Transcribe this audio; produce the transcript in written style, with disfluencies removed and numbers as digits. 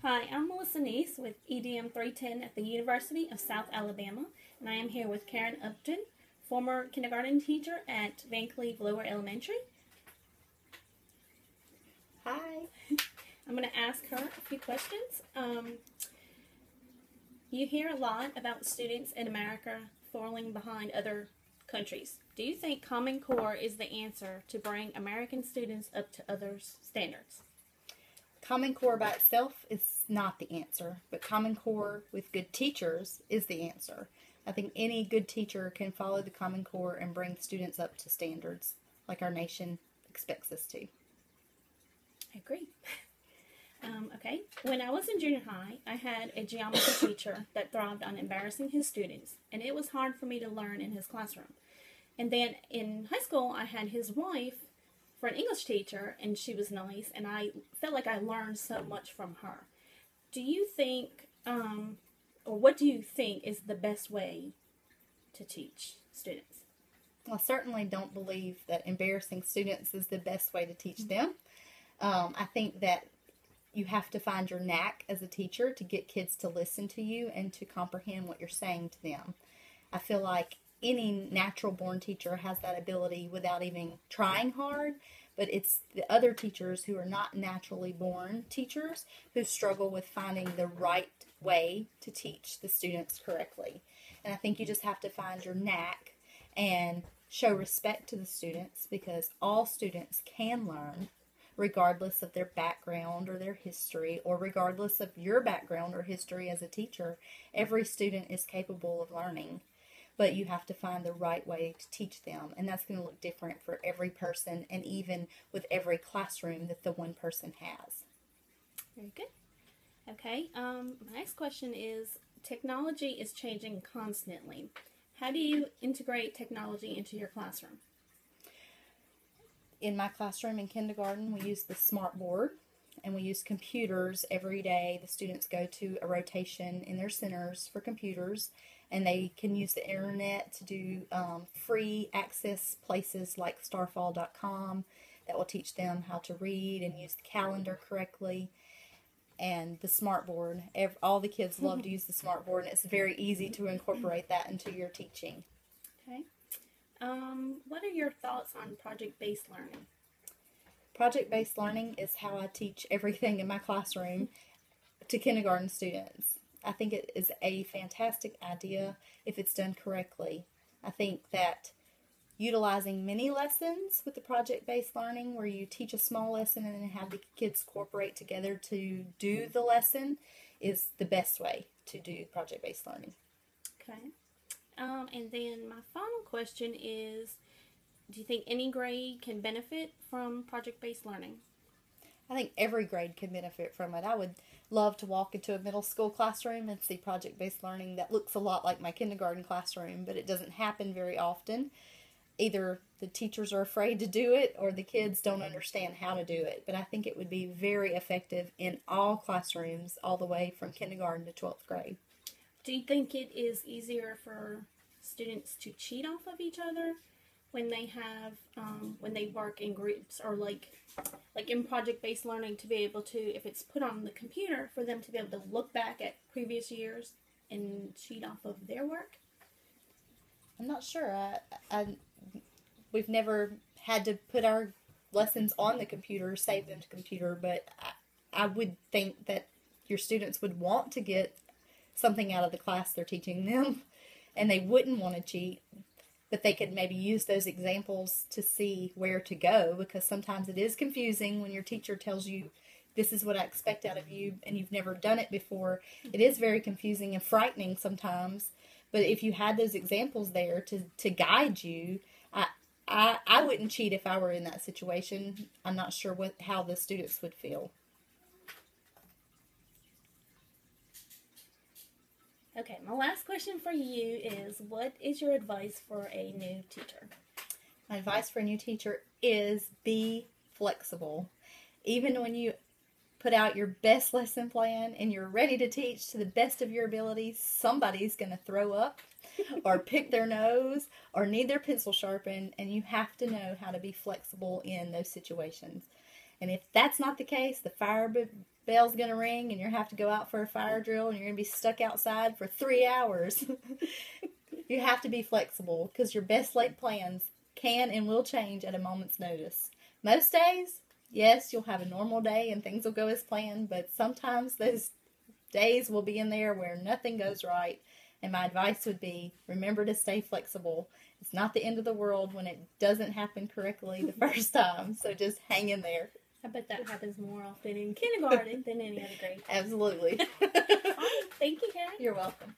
Hi, I'm Melissa Neese with EDM 310 at the University of South Alabama, and I am here with Karen Upton, former kindergarten teacher at Van Cleve Lower Elementary. Hi. I'm going to ask her a few questions. You hear a lot about students in America falling behind other countries. Do you think Common Core is the answer to bring American students up to others' standards? Common Core by itself is not the answer, but Common Core with good teachers is the answer. I think any good teacher can follow the Common Core and bring students up to standards like our nation expects us to. I agree. Okay, when I was in junior high, I had a geometry teacher that thrived on embarrassing his students, and it was hard for me to learn in his classroom. And then in high school, I had his wife for an English teacher, and she was nice, and I felt like I learned so much from her. Do you think, or what do you think is the best way to teach students? I certainly don't believe that embarrassing students is the best way to teach them. I think that you have to find your knack as a teacher to get kids to listen to you and to comprehend what you're saying to them. I feel like any natural born teacher has that ability without even trying hard, but it's the other teachers who are not naturally born teachers who struggle with finding the right way to teach the students correctly. And I think you just have to find your knack and show respect to the students, because all students can learn regardless of their background or their history, or regardless of your background or history as a teacher. Every student is capable of learning, but you have to find the right way to teach them, and that's going to look different for every person, and even with every classroom that the one person has. Very good. Okay, my next question is, technology is changing constantly. How do you integrate technology into your classroom? In my classroom in kindergarten, we use the smart board, and we use computers every day. The students go to a rotation in their centers for computers, and they can use the internet to do free access places like starfall.com that will teach them how to read and use the calendar correctly. And the smart board, all the kids love to use the smart board, and it's very easy to incorporate that into your teaching. Okay. What are your thoughts on project-based learning? Project-based learning is how I teach everything in my classroom to kindergarten students. I think it is a fantastic idea if it's done correctly. I think that utilizing mini lessons with the project-based learning, where you teach a small lesson and then have the kids cooperate together to do the lesson, is the best way to do project-based learning. Okay. And then my final question is, do you think any grade can benefit from project-based learning? I think every grade can benefit from it. I would love to walk into a middle school classroom and see project-based learning that looks a lot like my kindergarten classroom, but it doesn't happen very often. Either the teachers are afraid to do it or the kids don't understand how to do it. But I think it would be very effective in all classrooms all the way from kindergarten to 12th grade. Do you think it is easier for students to cheat off of each other when they have when they work in groups, or like in project-based learning, to be able to, if it's put on the computer, for them to be able to look back at previous years and cheat off of their work? I'm not sure. We've never had to put our lessons on the computer, save them to computer, but I would think that your students would want to get something out of the class they're teaching them, and they wouldn't want to cheat, but they could maybe use those examples to see where to go, because sometimes it is confusing when your teacher tells you, this is what I expect out of you, and you've never done it before. It is very confusing and frightening sometimes, but if you had those examples there to guide you, I wouldn't cheat if I were in that situation. I'm not sure how the students would feel. Okay, my last question for you is, what is your advice for a new teacher? My advice for a new teacher is be flexible. Even when you put out your best lesson plan and you're ready to teach to the best of your abilities, somebody's going to throw up or pick their nose or need their pencil sharpened, and you have to know how to be flexible in those situations. And if that's not the case, the fire bell's going to ring and you have to go out for a fire drill and you're going to be stuck outside for 3 hours. You have to be flexible because your best laid plans can and will change at a moment's notice. Most days, yes, you'll have a normal day and things will go as planned, but sometimes those days will be in there where nothing goes right. And my advice would be, remember to stay flexible. It's not the end of the world when it doesn't happen correctly the first time. So just hang in there. I bet that happens more often in kindergarten than any other grade. Absolutely. All right. Thank you, Karen. You're welcome.